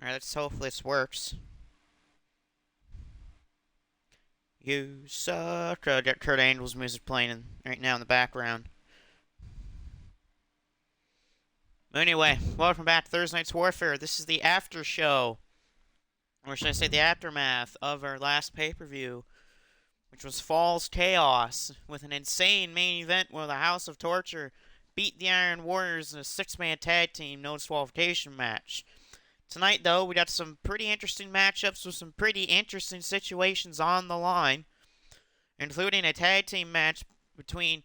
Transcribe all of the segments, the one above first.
Alright, let's hopefully this works. You suck. Got Kurt Angle's music playing right now in the background. Anyway, welcome back to Thursday Night's Warfare. This is the after show, or should I say the aftermath of our last pay-per-view, which was Falls Chaos, with an insane main event where the House of Torture beat the Iron Warriors in a six-man tag team no disqualification match. Tonight, though, we got some pretty interesting matchups with some pretty interesting situations on the line, including a tag team match between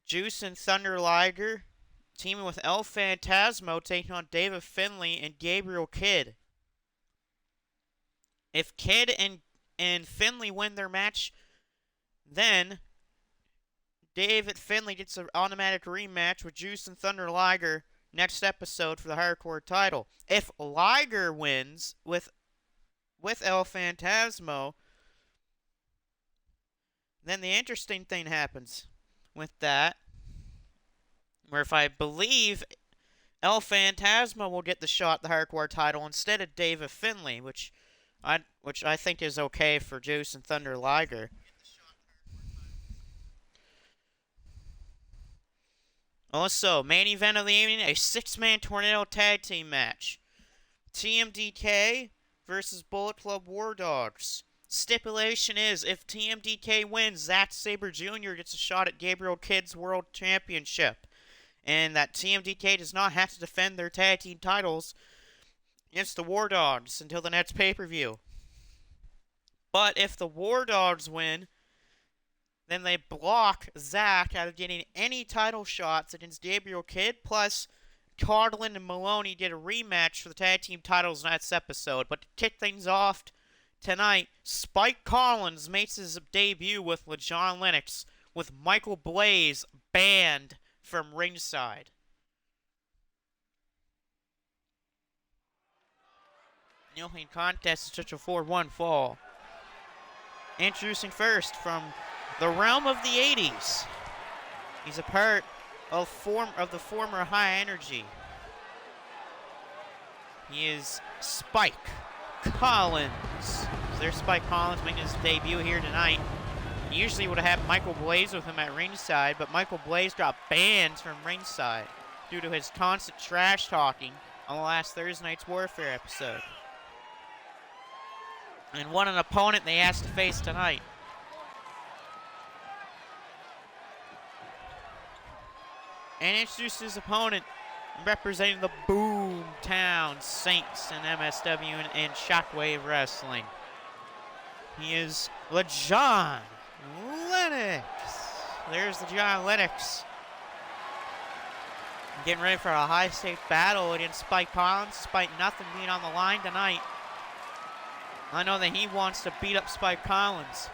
Juice and Thunder Liger, teaming with El Phantasmo, taking on David Finlay and Gabriel Kidd. If Kidd and Finlay win their match, then David Finlay gets an automatic rematch with Juice and Thunder Liger next episode for the hardcore title. If Liger wins with El Phantasmo, then the interesting thing happens with that, where if I believe El Phantasmo will get the shot at the hardcore title instead of David Finlay, which I think is okay for Juice and Thunder Liger. Also, main event of the evening, a six-man tornado tag team match. TMDK versus Bullet Club War Dogs. Stipulation is, if TMDK wins, Zack Sabre Jr. gets a shot at Gabriel Kidd's World Championship. And that TMDK does not have to defend their tag team titles against the War Dogs until the next pay-per-view. But if the War Dogs win, then they block Zack out of getting any title shots against Gabriel Kidd, plus Carlin and Maloney did a rematch for the tag team titles next episode. But to kick things off tonight, Spike Collins makes his debut with LeJon Lennox, with Michael Blaze banned from ringside. The opening contest is such a 4-1 fall. Introducing first from the realm of the 80s. He's a part of the former High Energy. He is Spike Collins. So there's Spike Collins making his debut here tonight. He usually would have had Michael Blaze with him at ringside, but Michael Blaze got banned from ringside due to his constant trash talking on the last Thursday Night's Warfare episode. And what an opponent they asked to face tonight. And introduced his opponent, representing the Boomtown Saints in MSW and Shockwave Wrestling. He is LeJon Lennox. There's LeJon Lennox. Getting ready for a high-stakes battle against Spike Collins, despite nothing being on the line tonight. I know that he wants to beat up Spike Collins.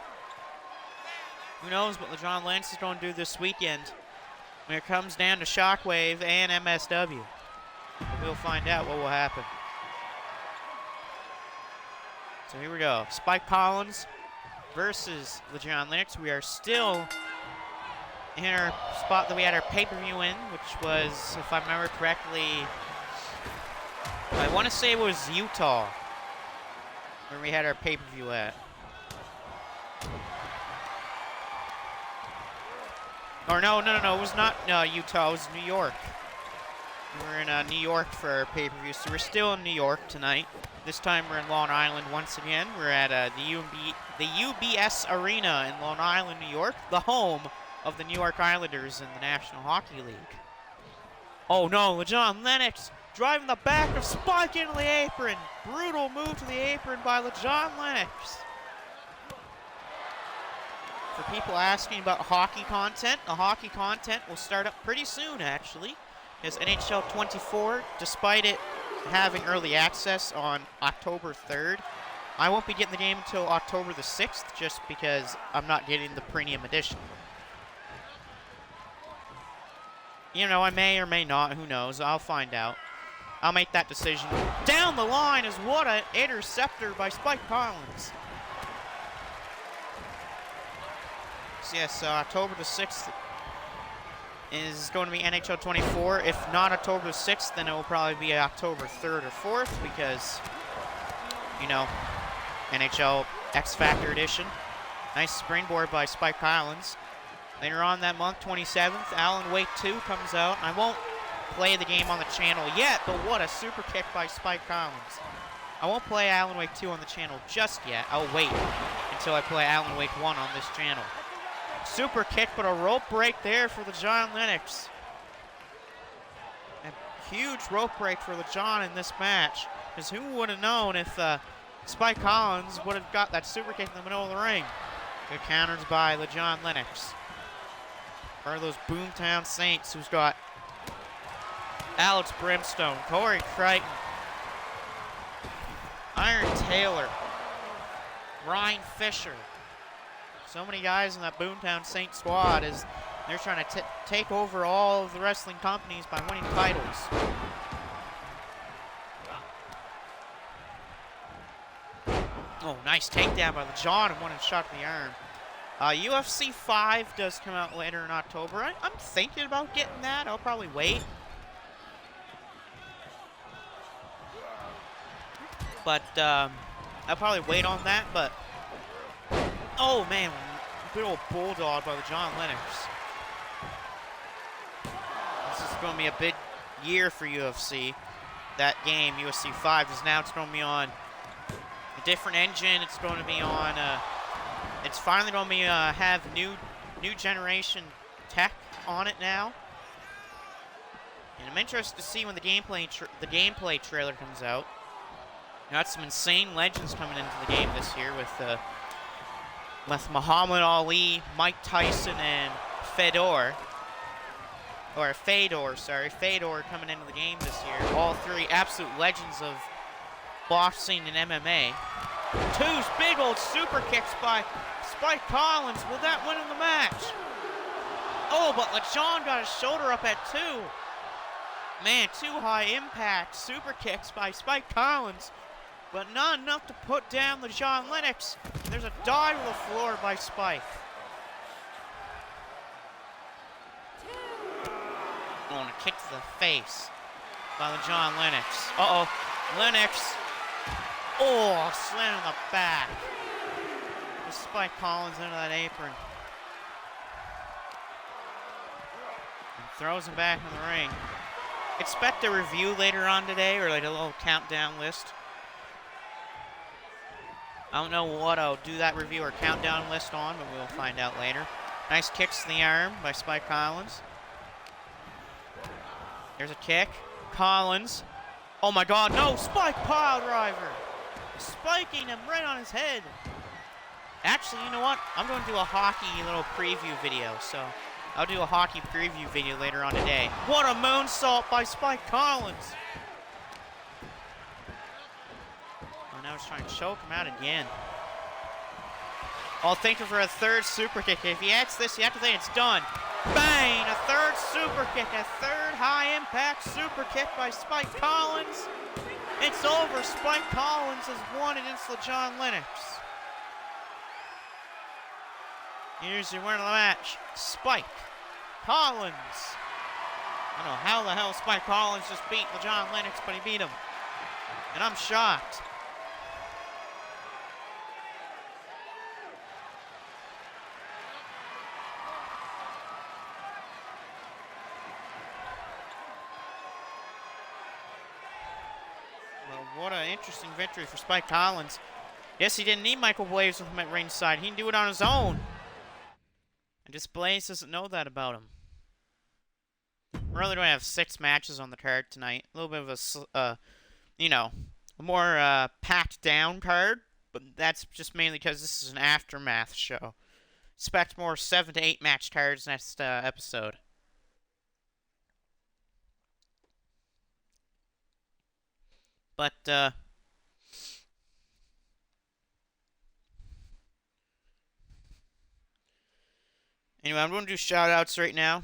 Who knows what LeJon Lennox is going to do this weekend when it comes down to Shockwave and MSW. We'll find out what will happen. So here we go. Spike Collins versus LeJon Lennox. We are still in our spot that we had our pay-per-view in, which was, if I remember correctly, I want to say it was Utah, where we had our pay-per-view at. Or no, it was not Utah, it was New York. We were in New York for our pay-per-view, so we're still in New York tonight. This time we're in Long Island once again. We're at the UBS Arena in Long Island, New York, the home of the New York Islanders in the National Hockey League. Oh no, LeJon Lennox driving the back of Spike into the apron. Brutal move to the apron by LeJon Lennox. For people asking about hockey content, the hockey content will start up pretty soon, actually. Because NHL 24, despite it having early access on October 3rd, I won't be getting the game until October the 6th, just because I'm not getting the premium edition. You know, I may or may not, who knows, I'll find out. I'll make that decision. Down the line is what an interceptor by Spike Collins. So yes, October the 6th is going to be NHL 24. If not October 6th, then it will probably be October 3rd or 4th because, you know, NHL X Factor Edition. Nice springboard by Spike Collins. Later on that month, 27th, Alan Wake 2 comes out. I won't play the game on the channel yet, but what a super kick by Spike Collins. I won't play Alan Wake 2 on the channel just yet. I'll wait until I play Alan Wake 1 on this channel. Super kick, but a rope break there for the John Lennox. A huge rope break for the John in this match. Because who would have known if Spike Collins would have got that super kick in the middle of the ring. Good counters by the John Lennox. Part of those Boomtown Saints who's got Alex Brimstone, Corey Crichton, Iron Taylor, Ryan Fisher. So many guys in that Boomtown Saint squad as they're trying to take over all of the wrestling companies by winning titles. Oh, nice takedown by the John and one shot in the arm. UFC 5 does come out later in October. I'm thinking about getting that. I'll probably wait. But I'll probably wait on that. But oh man, good old bulldog by the John Lennox. This is going to be a big year for UFC. That game, UFC 5, is now it's going to be on a different engine. It's going to be on. It's finally going to be have new generation tech on it now. And I'm interested to see when the gameplay trailer comes out. Got some insane legends coming into the game this year with Muhammad Ali, Mike Tyson, and Fedor coming into the game this year. All three absolute legends of boxing and MMA. Two big old super kicks by Spike Collins. Will that win in the match? Oh, but LeJean got his shoulder up at 2. Man, 2 high impact super kicks by Spike Collins, but not enough to put down the John Lennox. And there's a dive to the floor by Spike. Oh, and a kick to the face by the John Lennox. Uh-oh, Lennox. Oh, slam in the back. With Spike Collins into that apron. And throws him back in the ring. Expect a review later on today, or like a little countdown list. I don't know what I'll do that review or countdown list on, but we'll find out later. Nice kicks to the arm by Spike Collins. There's a kick. Collins. Oh my God, no! Spike pile driver! Spiking him right on his head. Actually, you know what? I'm going to do a hockey little preview video, so I'll do a hockey preview video later on today. What a moonsault by Spike Collins! And now he's trying to choke him out again. I'll think for a third super kick. If he hits this, you have to think it's done. Bang! A third super kick. A third high impact super kick by Spike Collins. It's over. Spike Collins has won against LeJean Lennox. Here's your winner of the match, Spike Collins. I don't know how the hell Spike Collins just beat LeJean Lennox, but he beat him. And I'm shocked. Well, what an interesting victory for Spike Collins. Yes, he didn't need Michael Blaze with him at ringside. He can do it on his own. And just Blaze doesn't know that about him. We're only going to have 6 matches on the card tonight. A little bit of a, a more packed down card. But that's just mainly because this is an aftermath show. Expect more 7 to 8 match cards next episode. But, anyway, I'm going to do shout-outs right now.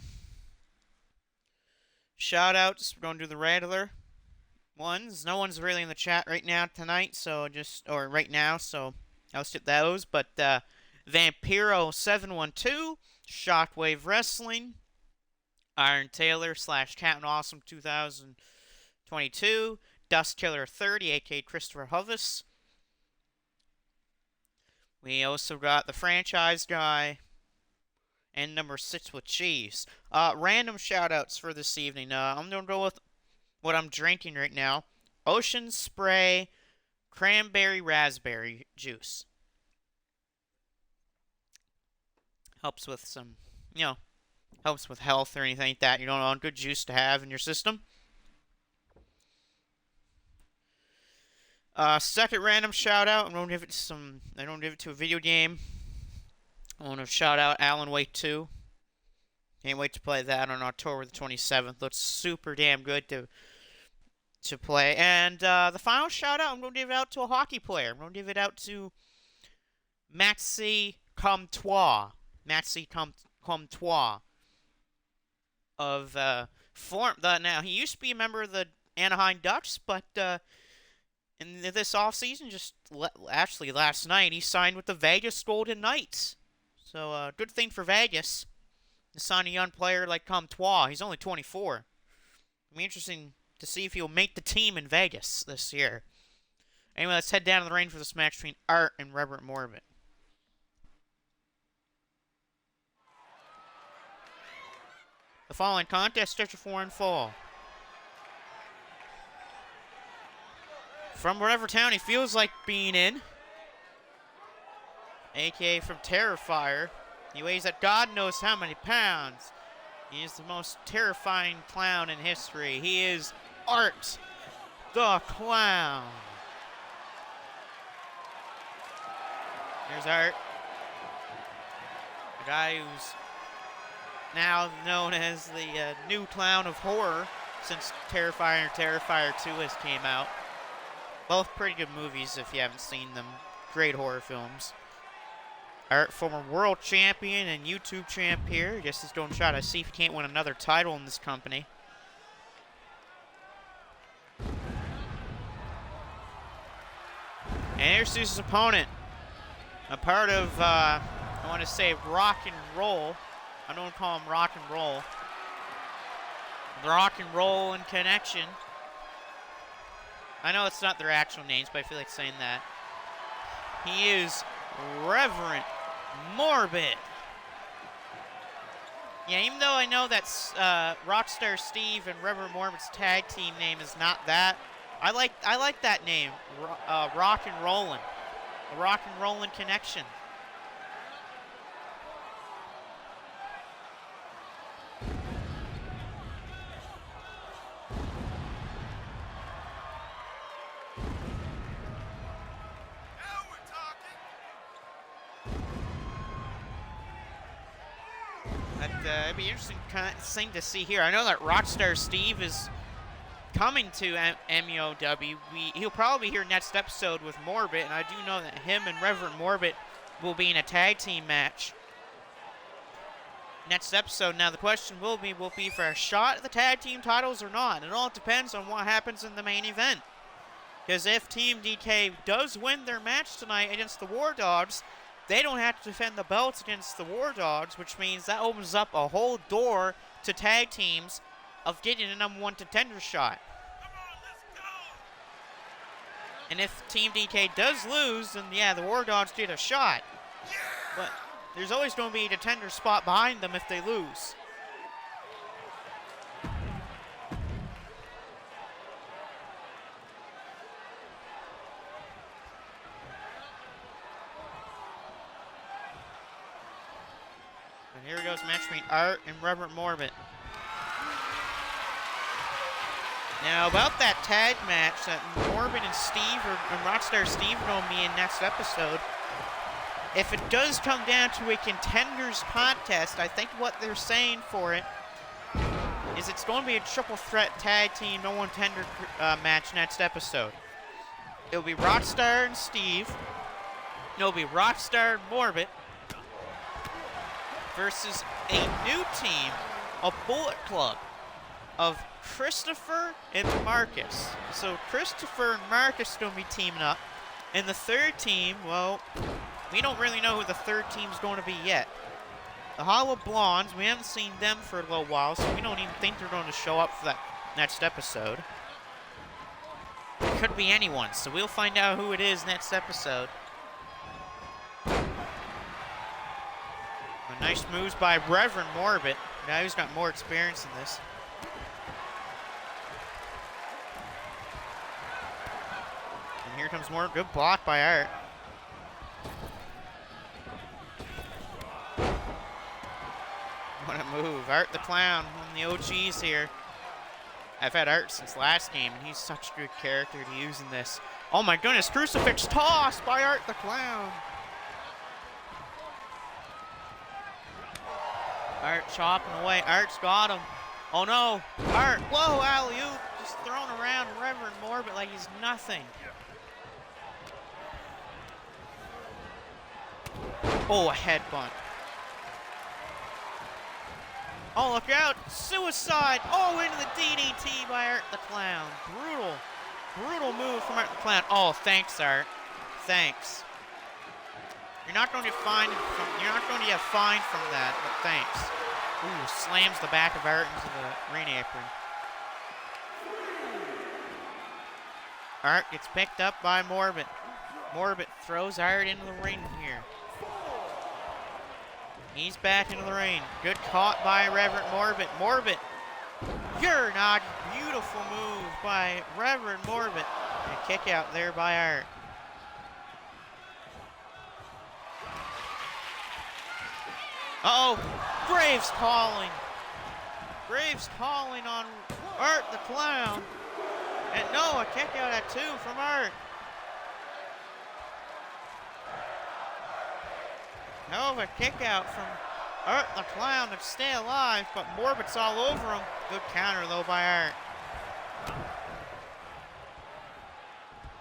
Shout-outs, we're going to do the regular ones. No one's really in the chat right now tonight, so right now, so I'll skip those. But, Vampiro712, Shockwave Wrestling, Iron Taylor / Captain Awesome 2022. Dust Killer 30, aka Christopher Hovis. We also got the franchise guy and number 6 with cheese. Random shoutouts for this evening. I'm going to go with what I'm drinking right now. Ocean Spray Cranberry Raspberry Juice. Helps with some, helps with health or anything like that. You don't want good juice to have in your system. Second random shout out. I don't give it to a video game. I want to shout out Alan Wake 2. Can't wait to play that on October the 27th. Looks super damn good to play. And the final shout out, I'm going to give it out to a hockey player. I'm going to give it out to Maxi Comtois. Maxi Comtois of now he used to be a member of the Anaheim Ducks, but in this offseason, actually last night, he signed with the Vegas Golden Knights. So good thing for Vegas to sign a young player like Comtois. He's only 24. It'll be interesting to see if he'll make the team in Vegas this year. Anyway, let's head down to the ring for this match between Art and Reverend Morbid. The following contest starts with 4 and fall. From whatever town he feels like being in, aka from Terrifier, he weighs at God knows how many pounds. He is the most terrifying clown in history. He is Art the Clown. There's Art, the guy who's now known as the new clown of horror since Terrifier and Terrifier 2 has came out. Both pretty good movies if you haven't seen them. Great horror films. Art, former world champion and YouTube champ here. Just is going to try to see if he can't win another title in this company. And here's his opponent. A part of, I want to say, rock and roll. I don't call him rock and roll. The Rock and Roll and Connection. I know it's not their actual names, but I feel like saying that. He is Reverend Morbid. Yeah, even though I know that Rockstar Steve and Reverend Morbid's tag team name is not that, I like that name, Rock and Rollin'. The Rock and Rollin' Connection. It'd be interesting kind of thing to see here. I know that Rockstar Steve is coming to MEOW. He'll probably be here next episode with Morbid, and I do know that him and Reverend Morbid will be in a tag team match next episode. Now the question will be for a shot at the tag team titles or not. It all depends on what happens in the main event. Because if Team DK does win their match tonight against the War Dogs, they don't have to defend the belts against the War Dogs, which means that opens up a whole door to tag teams of getting a #1 contender shot. And if Team DK does lose, then yeah, the War Dogs get a shot. But there's always going to be a contender spot behind them if they lose. And here goes match between Art and Reverend Morbid. Now, about that tag match that Morbid and Steve, and Rockstar Steve, are going to be in next episode, if it does come down to a contenders contest, I think what they're saying for it is it's going to be a triple threat tag team #1 contender match next episode. It'll be Rockstar and Steve. It'll be Rockstar and Morbid versus a new team, a Bullet Club of Christopher and Marcus. So Christopher and Marcus are going to be teaming up. And the third team, well, we don't really know who the third team's going to be yet. The Hollywood Blondes, we haven't seen them for a little while, so we don't even think they're going to show up for that next episode. It could be anyone, so we'll find out who it is next episode. Nice moves by Reverend Morbid. Now he's got more experience in this. And here comes more. Good block by Art. What a move. Art the Clown, one of the OGs here. I've had Art since last game, and he's such a good character to use in this. Oh my goodness, crucifix toss by Art the Clown. Art chopping away. Art's got him. Oh no. Art. Whoa, alley-oop. Just thrown around Reverend Morbid like he's nothing. Oh, a headbutt. Oh, look out. Suicide. Oh, into the DDT by Art the Clown. Brutal. Brutal move from Art the Clown. Oh, thanks, Art. Thanks. You're not going to get fined from that, but thanks. Ooh, slams the back of Art into the ring apron. Art gets picked up by Morbid. Morbid throws Art into the ring here. He's back into the ring. Good caught by Reverend Morbid. Morbid. You're not. Beautiful move by Reverend Morbid. And a kick out there by Art. Uh-oh. Graves calling. Graves calling on Art the Clown. And no, a kick out at 2 from Art. No, a kick out from Art the Clown to stay alive, but Morbid's all over him. Good counter though by Art.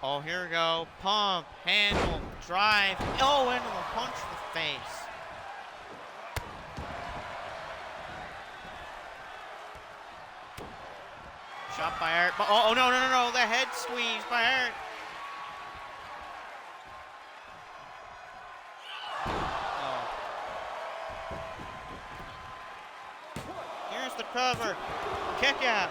Oh, here we go. Pump, handle, drive. Oh, into the punch to the face. Shot by Art. Oh, no. The head squeeze by Art. Oh. Here's the cover. Kick out.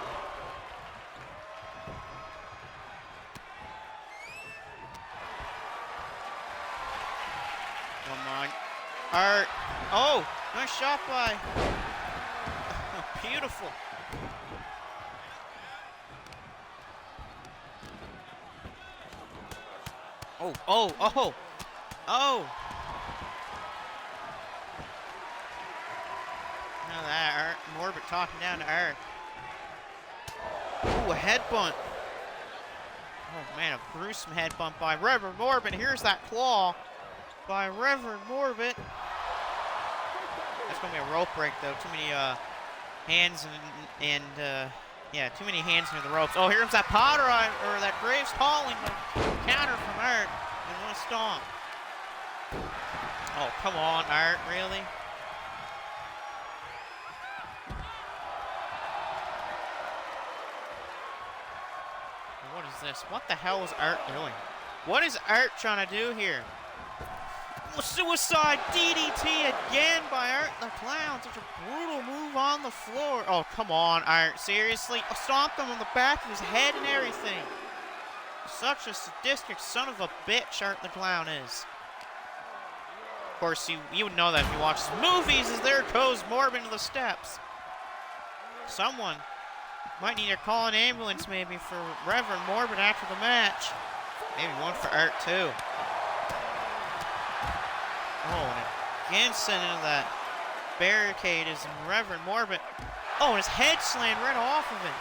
Come on. Art. Oh, nice shot by. Beautiful. Oh. Now that Art, Morbid talking down to Art. Ooh, a headbutt. Oh man, a gruesome headbutt by Reverend Morbid. Here's that claw by Reverend Morbid. That's gonna be a rope break though. Too many hands and yeah, too many hands near the ropes. Oh, here comes that Potter or that Graves calling. Counter from Art. And one stomp. Oh, come on, Art, really? What is this? What the hell is Art doing? What is Art trying to do here? Suicide DDT again by Art the Clown. Such a brutal move on the floor. Oh, come on, Art. Seriously? Stomped him on the back of his head and everything. Such a sadistic son of a bitch Art the Clown is. Of course, you would know that if you watch his movies, as there goes Morbid into the steps. Someone might need to call an ambulance maybe for Reverend Morbid after the match. Maybe one for Art too. Oh, and again sent into that barricade is Reverend Morbid. Oh, and his head slammed right off of it.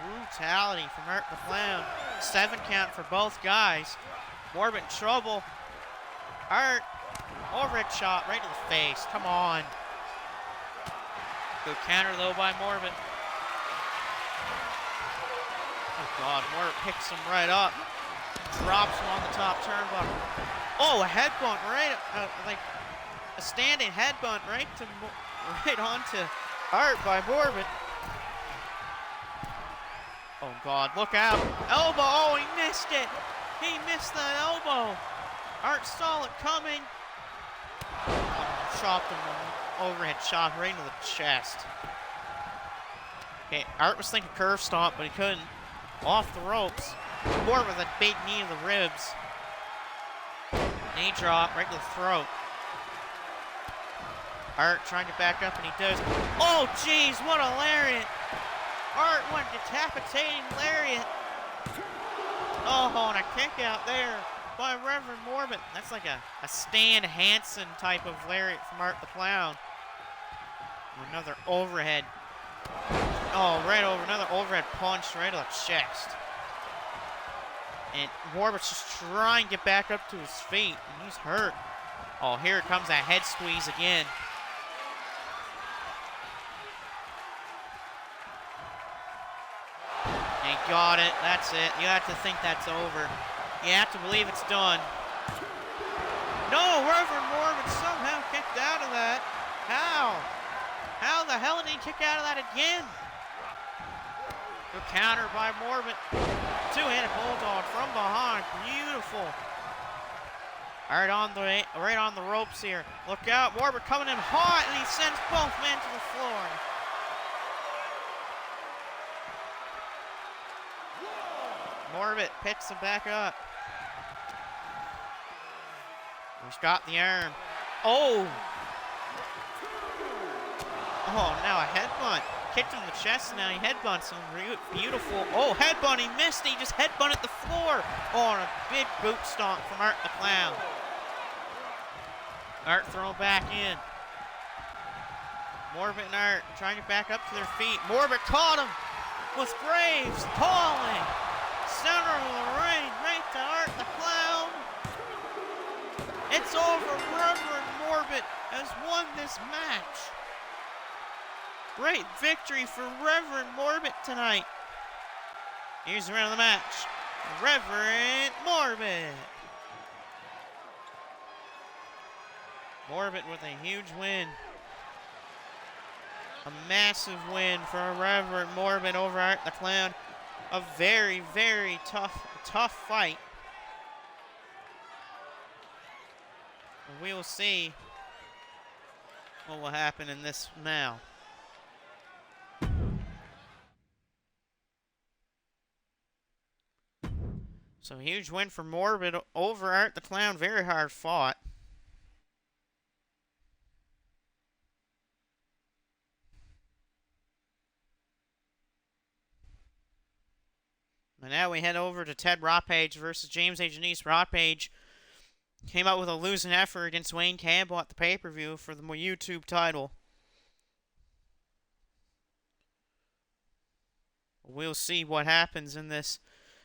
Brutality from Art the Clown. 7 count for both guys. Morbid in trouble. Art, overhead shot right to the face. Come on. Good counter though by Morbid. Oh God, Morbid picks him right up. Drops him on the top turnbuckle. Oh, a headbutt right, like a standing headbutt right onto Art by Morbid. Oh God, look out. Elbow, oh, he missed it. He missed that elbow. Art saw it coming. Chopped him, overhead chop right into the chest. Okay, Art was thinking curve stomp, but he couldn't. Off the ropes. More with a big knee to the ribs. Knee drop right to the throat. Art trying to back up, and he does. Oh, jeez, what a lariat. Art went decapitating lariat. Oh, and a kick out there by Reverend Morbid. That's like a Stan Hansen type of lariat from Art the Clown. Another overhead. Oh, right over. Another overhead punch right to the chest. And Morbid's just trying to get back up to his feet, and he's hurt. Oh, here comes that head squeeze again. And he got it. That's it. You have to think that's over. You have to believe it's done. No, Reverend Morbid somehow kicked out of that. How? How the hell did he kick out of that again? Good counter by Morbid. Two-handed bulldog from behind. Beautiful. Right on the ropes here. Look out. Morbid coming in hot, and he sends both men to the floor. Morbid picks him back up. He's got the arm. Oh! Oh, now a headbutt. Kicked him in the chest, and now he headbutts him. Beautiful. Oh, headbutt. He missed. He just headbutted the floor. Oh, and a big boot stomp from Art the Clown. Art thrown back in. Morbid and Art trying to back up to their feet. Morbid caught him with Graves calling. Center of the ring, right to Art the Clown. It's over. Reverend Morbid has won this match. Great victory for Reverend Morbid tonight. Here's the round of the match. Reverend Morbid. Morbid with a huge win. A massive win for Reverend Morbid over Art the Clown. A very, very tough fight. We will see what will happen in this now. So huge win for Morbid over Art the Clown. Very hard fought. And now we head over to Ted Ropage versus James A. Janice. Ropage came out with a losing effort against Wayne Campbell at the pay-per-view for the YouTube title. We'll see what happens in this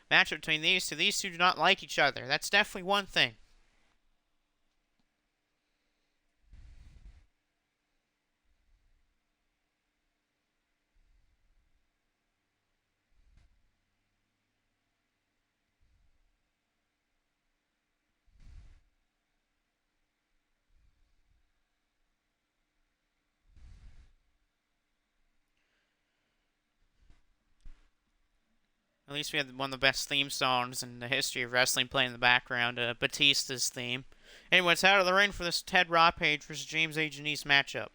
matchup between these two. These two do not like each other. That's definitely one thing. At least we have one of the best theme songs in the history of wrestling playing in the background, Batista's theme. Anyway, it's out of the ring for this Ted Ropage versus James A. Janice matchup.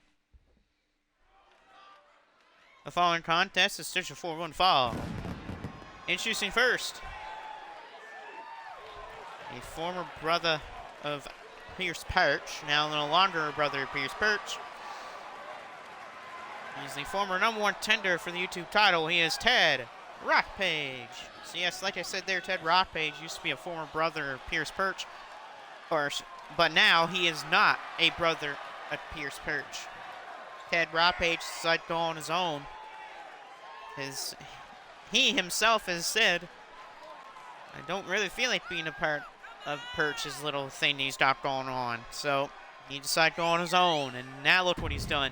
The following contest is scheduled for 1 fall. Introducing first, a former brother of Pierce Perch, now no longer a brother of Pierce Perch. He's the former #1 contender for the YouTube title. He is Ted Ropage. So yes, like I said there, Ted Ropage used to be a former brother of Pierce Perch, but now he is not a brother of Pierce Perch. Ted Ropage decided to go on his own. He himself has said, I don't really feel like being a part of Perch's little thing he's got going on. So he decided to go on his own, and now look what he's done.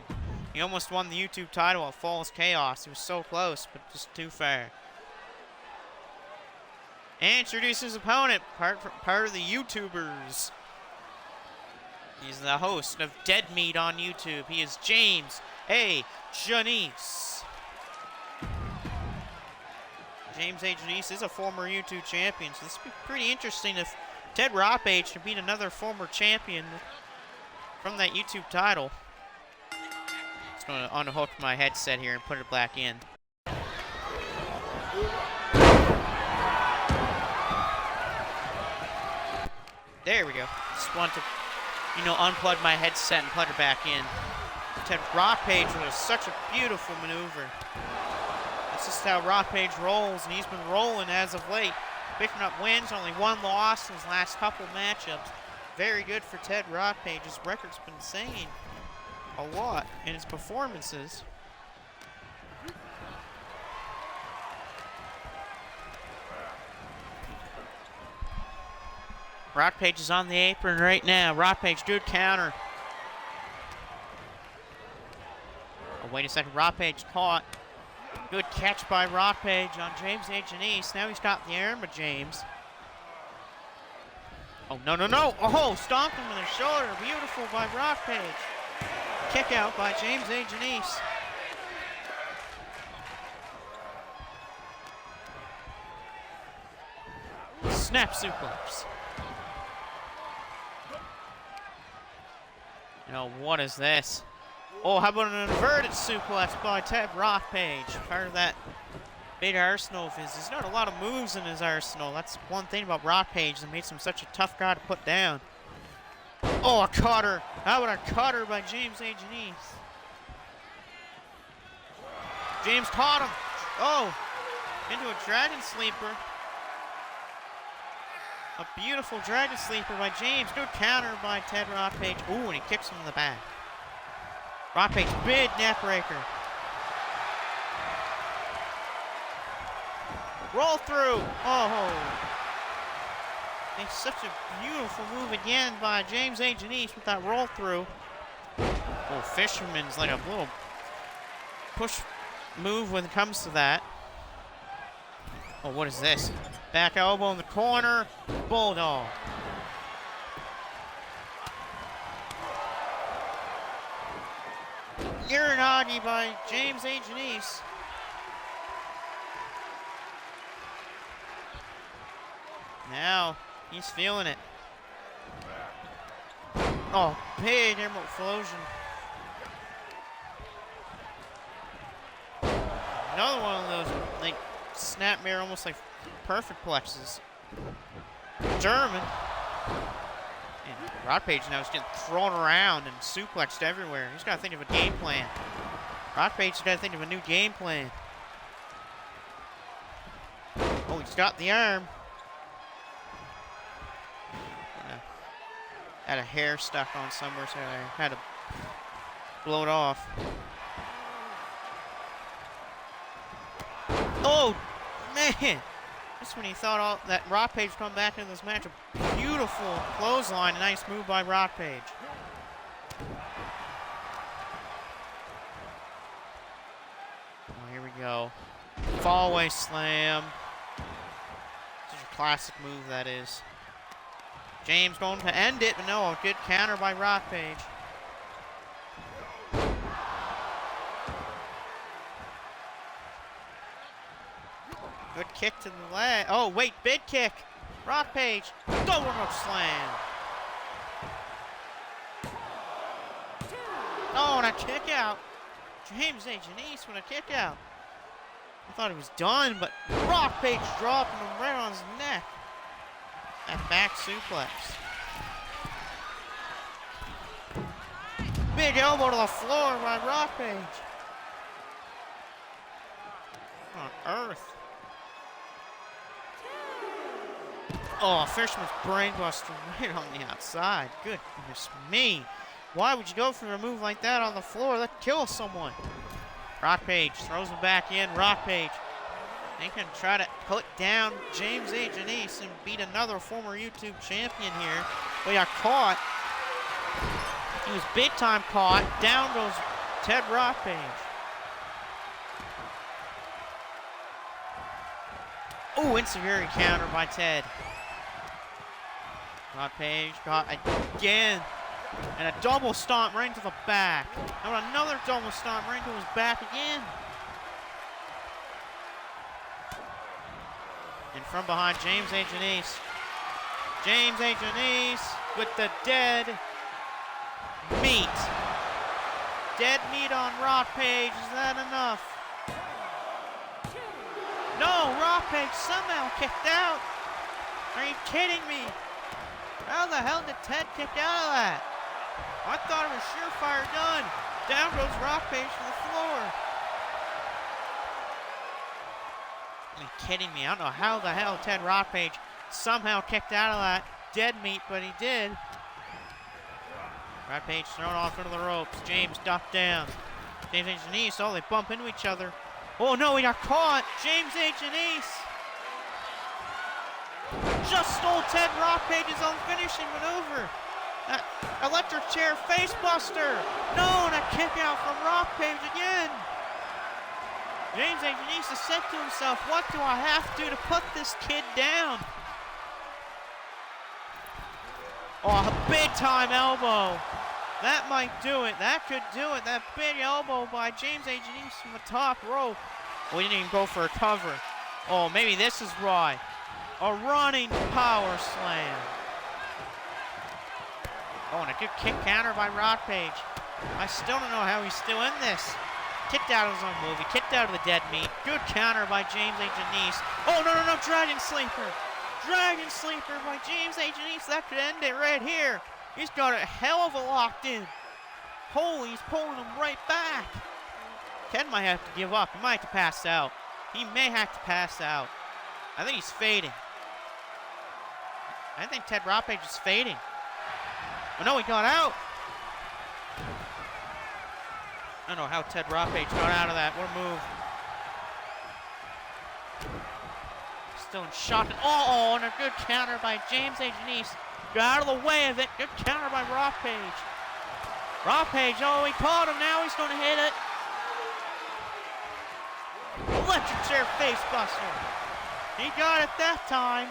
He almost won the YouTube title at Falls Chaos. He was so close, but just too far. And introduce his opponent, part of the YouTubers. He's the host of Dead Meat on YouTube. He is James A. Janice. James A. Janice is a former YouTube champion, so this would be pretty interesting if Ted Ropage to beat another former champion from that YouTube title. Just going to unhook my headset here and put it back in. There we go. Just want to, unplug my headset and plug it back in. Ted Ropage was such a beautiful maneuver. That's just how Ropage rolls, and he's been rolling as of late. Picking up wins, only one loss in his last couple matchups. Very good for Ted Ropage. His record's been saying a lot in his performances. Ropage is on the apron right now. Ropage, good counter. Oh, wait a second. Ropage caught. Good catch by Ropage on James A. Janice. Now he's got the arm of James. Oh, no, no, no. Oh, stomped him with his shoulder. Beautiful by Ropage. Kick out by James A. Janice. Snap suplex. What is this? Oh, how about an inverted suplex by Ted Ropage? Part of that big arsenal of his. There's not a lot of moves in his arsenal. That's one thing about Ropage that makes him such a tough guy to put down. Oh, a cutter. How about a cutter by James A. Janice? James caught him. Oh, into a dragon sleeper. A beautiful dragon sleeper by James. Good counter by Ted Ropage. Ooh, and he kicks him in the back. Ropage, big neck breaker. Roll through. Oh. It's such a beautiful move again by James A. Janice with that roll through. Oh, Fisherman's like a little push move when it comes to that. Oh, what is this? Back elbow in the corner. Bulldog. Uranagi by James A. Janice. Now, he's feeling it. Oh, big emerald explosion. Another one of those, like, snap mirror, almost like perfect plexes. German. And Ropage now is getting thrown around and suplexed everywhere. He's got to think of a game plan. Ropage's got to think of a new game plan. Oh, he's got the arm. Had a hair stuck on somewhere, so I had to blow it off. Oh, man. That's when he thought that Ropage would come back into this match. A beautiful clothesline. A nice move by Ropage. Oh, here we go. Fallaway slam. Such a classic move, that is. James going to end it, but no, a good counter by Ropage. Good kick to the leg. Oh, wait, big kick. Ropage, double hook slam. Oh, and a kick out. James A. Janice with a kick out. I thought he was done, but Ropage dropping him right on his neck. That back suplex. Big elbow to the floor by Ropage. On earth. Oh, Fisherman's brainbuster right on the outside. Goodness me. Why would you go for a move like that on the floor? That kills someone. Ropage throws him back in. Ropage. They can try to put down James A. Janice and beat another former YouTube champion here. But he got caught. He was big time caught. Down goes Ted Ropage. Oh, insecurity counter by Ted. Ropage got again. And a double stomp right into the back. And another double stomp right into his back again. And from behind, James A. Janice. James A. Janice with the dead meat. Dead meat on Rockpage. Is that enough? No, Rockpage somehow kicked out. Are you kidding me? How the hell did Ted kick out of that? I thought it was surefire done. Down goes Rockpage to the floor. Are you kidding me? I don't know how the hell Ted Rockpage somehow kicked out of that dead meat, but he did. Rockpage thrown off into the ropes. James ducked down. James and Janice, oh, they bump into each other. Oh no, he got caught. James A. Janice just stole Ted Rockpage's own finishing maneuver. Electric chair facebuster. No, and a kick out from Rockpage again. James A. Janice has said to himself, what do I have to do to put this kid down? Oh, a big time elbow. That might do it. That could do it. That big elbow by James A. Janice from the top rope. We didn't even go for a cover. Oh, maybe this is why. A running power slam. Oh, and a good kick counter by Rockpage. I still don't know how he's still in this. Kicked out of his own move. He kicked out of the dead meat. Good counter by James A. Janice. Oh, no, Dragon Sleeper. Dragon Sleeper by James A. Janice. That could end it right here. He's got a hell of a locked in. Holy, he's pulling him right back. Ted might have to give up. He might have to pass out. He may have to pass out. I think he's fading. I think Ted Rockpage is fading. Oh no, he got out. I don't know how Ted Rockpage got out of that. What a move. Still in shock. Oh, and a good counter by James A. Janice. Got out of the way of it. Good counter by Rockpage. Rockpage, oh, he caught him. Now he's going to hit it. Electric chair face buster. He got it that time.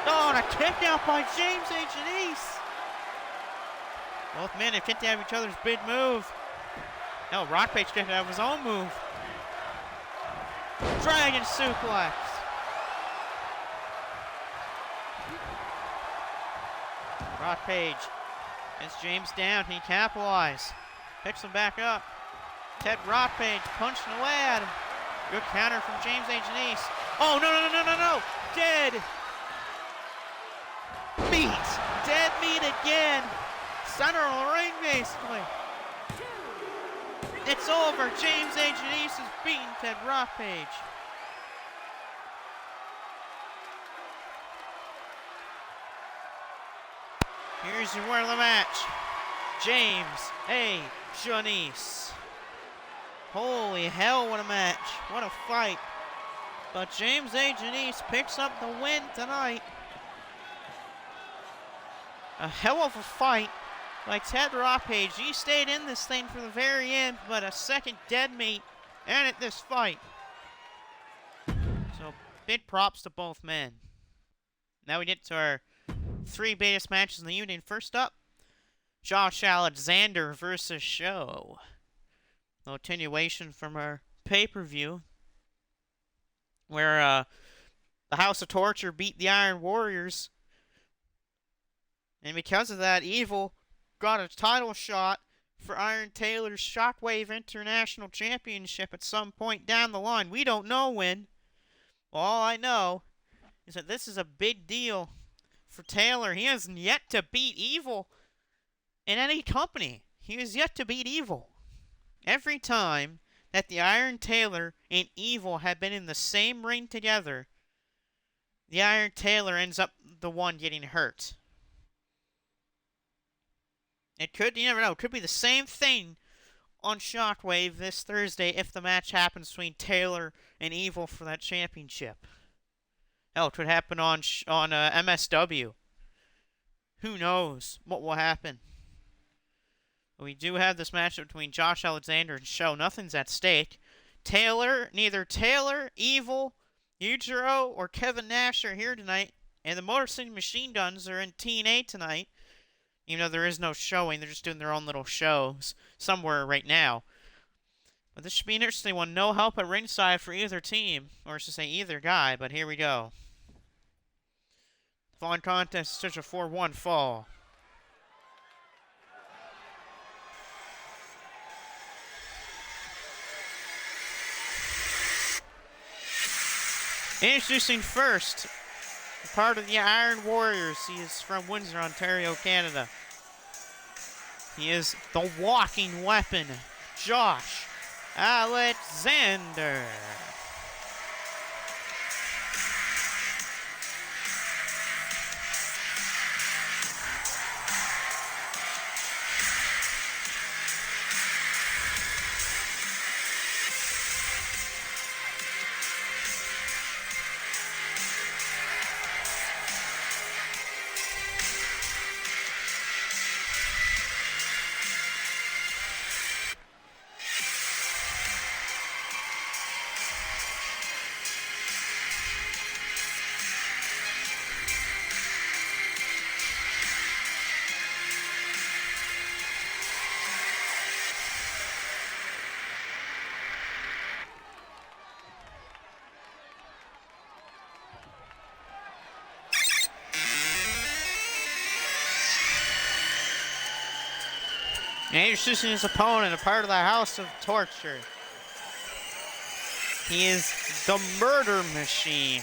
Oh, and a kick out by James A. Janice. Both men have kicked out of each other's big move. No, Rockpage kicked out of his own move. Dragon suplex. Rockpage has James down. He capitalized. Picks him back up. Ted Rockpage punching away at him. Good counter from James A. Janice. Oh, no. Dead meat. Dead meat again. Center of the ring, basically. It's over. James A. Janice has beaten Ted Rockpage. Here's your winner of the match. James A. Janice. Holy hell, what a match. What a fight. But James A. Janice picks up the win tonight. A hell of a fight by Ted Rockpage. He stayed in this thing for the very end, but a second dead meat ended this fight. So big props to both men. Now we get to our three biggest matches in the evening. First up, Josh Alexander versus Show. No attenuation from our pay-per-view, where the House of Torture beat the Iron Warriors. And because of that, Evil got a title shot for Iron Taylor's Shockwave International Championship at some point down the line. We don't know when. All I know is that this is a big deal for Taylor. He has yet to beat Evil in any company. He has yet to beat Evil. Every time that the Iron Taylor and Evil have been in the same ring together, the Iron Taylor ends up the one getting hurt. It could, you never know, it could be the same thing on Shockwave this Thursday if the match happens between Taylor and Evil for that championship. Hell, it could happen on MSW. Who knows what will happen? But we do have this matchup between Josh Alexander and Show. Nothing's at stake. Neither Taylor, Evil, Yujiro, or Kevin Nash are here tonight. And the Motor City Machine Guns are in TNA tonight. Even though there is no showing, they're just doing their own little shows somewhere right now. But this should be an interesting one. No help at ringside for either team. Or I should say either guy, but here we go. Following contest, such a 4-1 fall. Introducing first, part of the Iron Warriors. He is from Windsor, Ontario, Canada. He is the walking weapon, Josh Alexander. And introducing his opponent, a part of the House of Torture. He is the Murder Machine,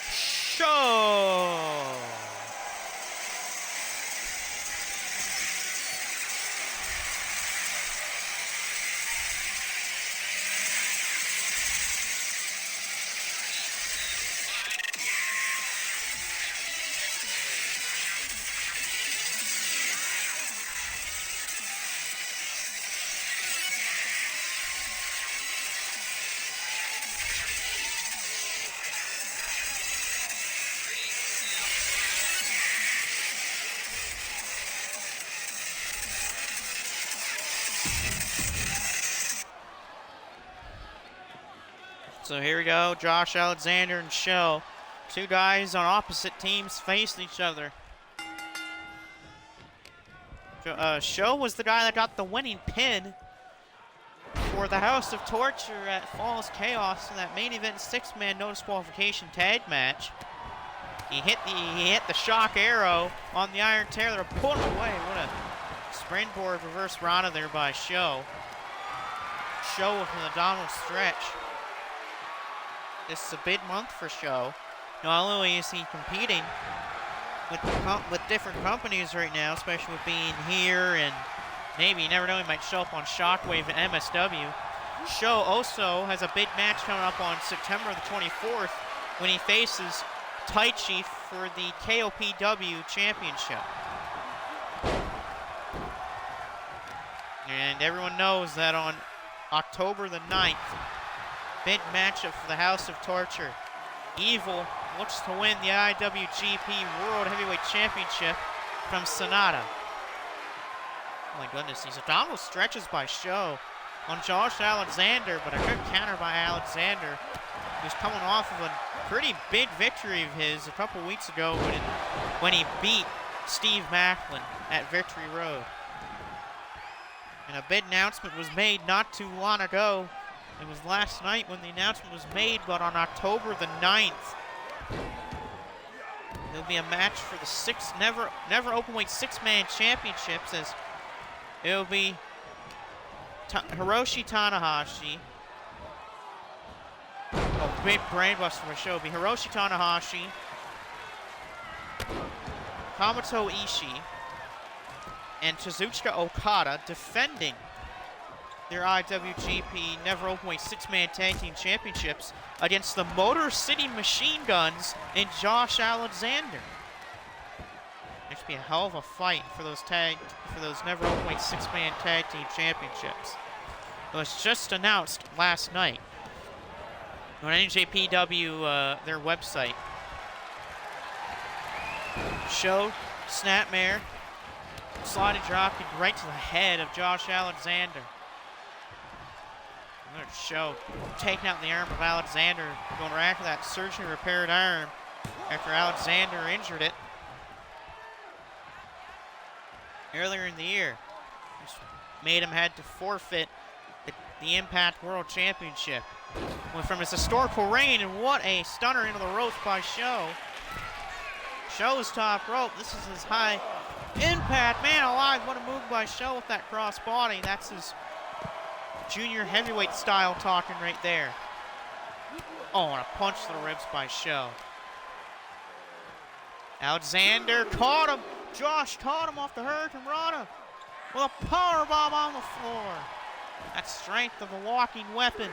Show. So here we go, Josh Alexander and Show. Two guys on opposite teams facing each other. Show was the guy that got the winning pin for the House of Torture at Falls Chaos in that main event 6-man no disqualification tag match. He hit the shock arrow on the Iron Taylor, put him away. What a springboard reverse Rana there by Show. Show with an abdominal stretch. This is a big month for Show. Not only is he competing with different companies right now, especially with being here, and maybe, you never know, he might show up on Shockwave and MSW. Show also has a big match coming up on September the 24th when he faces Taichi for the KOPW Championship. And everyone knows that on October the 9th, big matchup for the House of Torture. Evil looks to win the IWGP World Heavyweight Championship from Sonata. Oh my goodness, these abdominal stretches by Show on Josh Alexander, but a good counter by Alexander, who's coming off of a pretty big victory of his a couple weeks ago when he beat Steve Macklin at Victory Road. And a big announcement was made not too long ago. It was last night when the announcement was made, but on October the 9th, there'll be a match for the never openweight 6-man championships, as it'll be Hiroshi Tanahashi. Oh, big brainbuster for a show. It'll be Hiroshi Tanahashi, Kamato Ishii, and Kazuchika Okada defending their IWGP Never Openweight 6-man tag team championships against the Motor City Machine Guns and Josh Alexander. It should be a hell of a fight for those Never Openweight 6-man tag team championships. It was just announced last night on NJPW, their website. Show Snapmare, sliding dropkick right to the head of Josh Alexander. Another Show taking out the arm of Alexander, going right after that surgically repaired arm after Alexander injured it earlier in the year, which made him had to forfeit the Impact World Championship. Went from his historical reign, and what a stunner into the ropes by Show. Show's top rope. This is his high impact. Man alive, what a move by Show with that cross body. That's his junior heavyweight style talking right there. Oh, and a punch to the ribs by Show. Alexander caught him. Josh caught him off the Hurricane Rana with a powerbomb on the floor. That's strength of a walking weapon.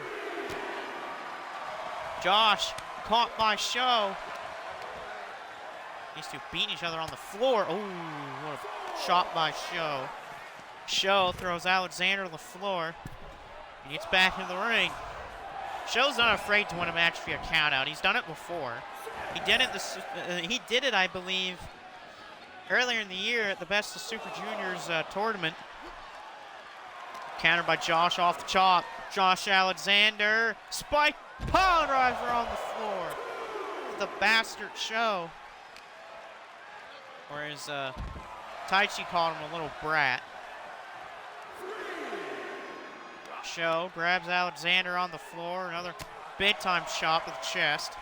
Josh caught by Show. These two beating each other on the floor. Oh, what a shot by Show. Show throws Alexander to the floor. He gets back into the ring. Show's not afraid to win a match via countout. He's done it before. He did it, I believe, earlier in the year at the Best of Super Juniors tournament. Countered by Josh off the chop. Josh Alexander. Spike power driver on the floor. The bastard Show. Whereas Taichi called him a little brat. Show grabs Alexander on the floor. Another big-time chop with the chest.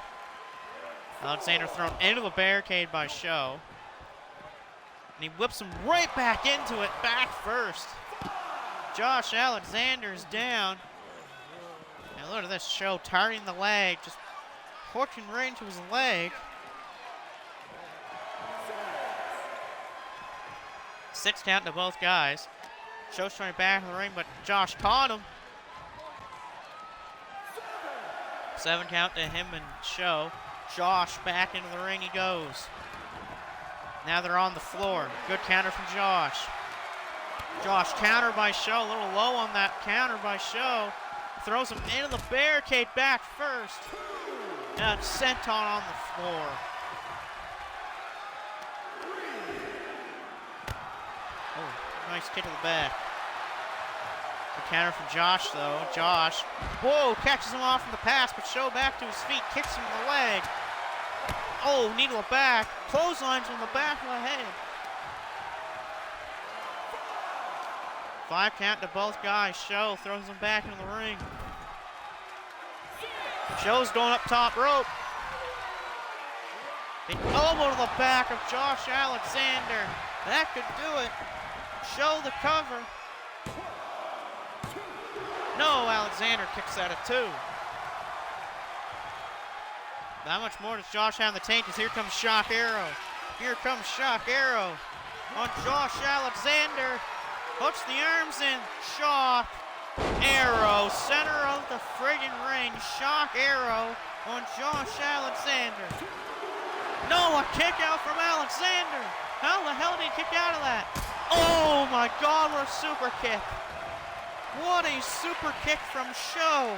Alexander thrown into the barricade by Show. And he whips him right back into it, back first. Josh Alexander's down. And look at this, Show targeting the leg, just hooking right into his leg. 6 count to both guys. Show's trying back in the ring, but Josh caught him. 7 count to him and Show. Josh back into the ring he goes. Now they're on the floor. Good counter from Josh. Josh counter by Show. A little low on that counter by Show. Throws him into the barricade back first. And senton on the floor. Oh, nice kick to the back. The counter from Josh, though. Josh, whoa, catches him off in the pass, but Show back to his feet, kicks him in the leg. Oh, knee to the back. Clotheslines from the back of the head. 5 count to both guys. Show throws him back into the ring. Show's going up top rope. The elbow to the back of Josh Alexander. That could do it. Show the cover. No, Alexander kicks out of 2. How much more does Josh have in the tank? Because here comes Shock Arrow. Here comes Shock Arrow on Josh Alexander. Hooks the arms in. Shock Arrow, center of the friggin' ring. Shock Arrow on Josh Alexander. No, a kick out from Alexander. How the hell did he kick out of that? Oh my God, what a super kick. What a super kick from Show.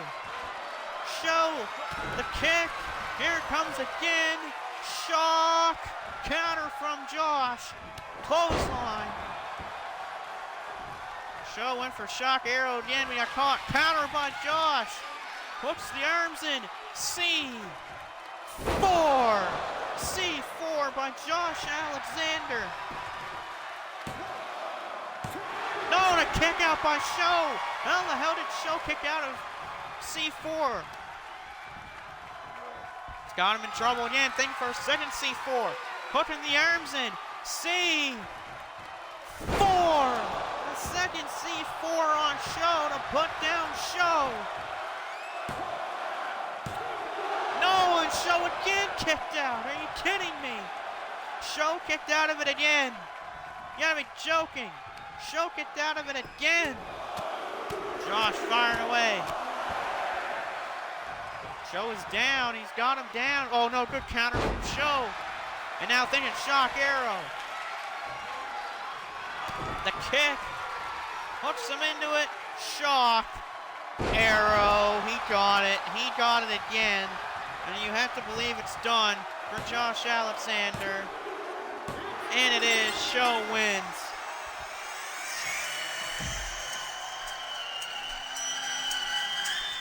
Show, the kick. Here it comes again. Shock. Counter from Josh. Clothesline. Show went for Shock Arrow again. We got caught. Counter by Josh. Hooks the arms in. C4. C4 by Josh Alexander. No, and a kick out by Show. How the hell did Show kick out of C4? It's got him in trouble again. Think for a second, C4. Hooking the arms in. C4. The second C4 on Show to put down Show. No, and Show again kicked out. Are you kidding me? Show kicked out of it again. You gotta be joking. Show kicked out of it again. Josh firing away. Show is down. He's got him down. Oh no, good counter from Show. And now thinking Shock Arrow. The kick. Hooks him into it. Shock Arrow. He got it. He got it again. And you have to believe it's done for Josh Alexander. And it is. Show wins.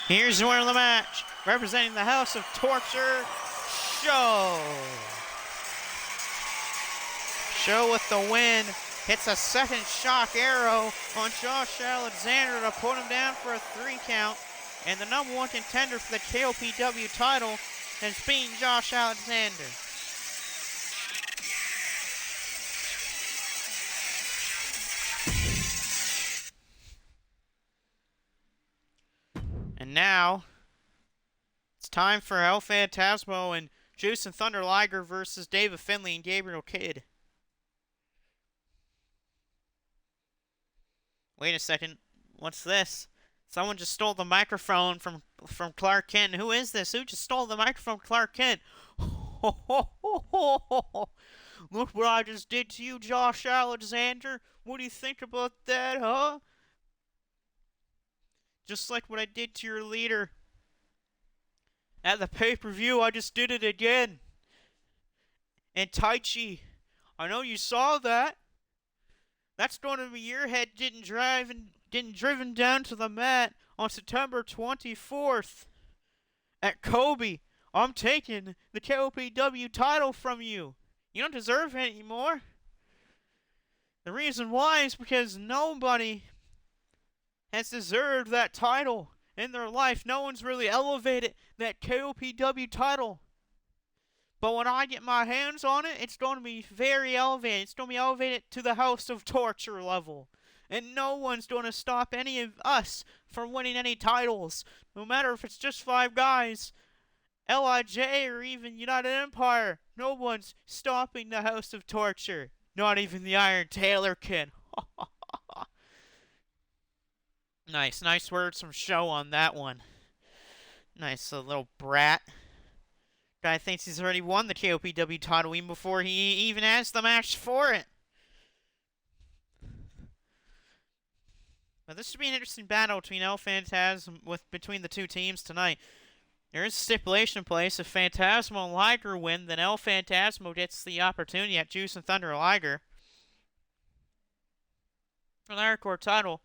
Here's the winner of the match, representing the House of Torture, Show. Show with the win, hits a second Shock Arrow on Josh Alexander to put him down for a 3 count. And the #1 contender for the KOPW title has beaten Josh Alexander. now, it's time for El Phantasmo and Juice and Thunder Liger versus David Finlay and Gabriel Kidd. Wait a second. What's this? Someone just stole the microphone from Clark Kent. Who is this? Who just stole the microphone from Clark Kent? Look what I just did to you, Josh Alexander. What do you think about that, huh? Just like what I did to your leader at the pay-per-view, I just did it again. And Taichi, I know you saw that. That's going to be your head getting driven down to the mat on September 24th at Kobe. I'm taking the KOPW title from you. You don't deserve it anymore. The reason why is because nobody has deserved that title in their life. No one's really elevated that KOPW title. But when I get my hands on it, it's going to be very elevated. It's going to be elevated to the House of Torture level. And no one's going to stop any of us from winning any titles. No matter if it's just 5 guys, LIJ, or even United Empire. No one's stopping the House of Torture. Not even the Iron Taylor Kid. Nice words from Show on that one. Nice little brat. Guy thinks he's already won the KOPW title even before he even has the match for it. But this should be an interesting battle between El Phantasmo between the two teams tonight. There is a stipulation in place. If Phantasmo and Liger win, then El Phantasmo gets the opportunity at Juice and Thunder Liger for the hardcore title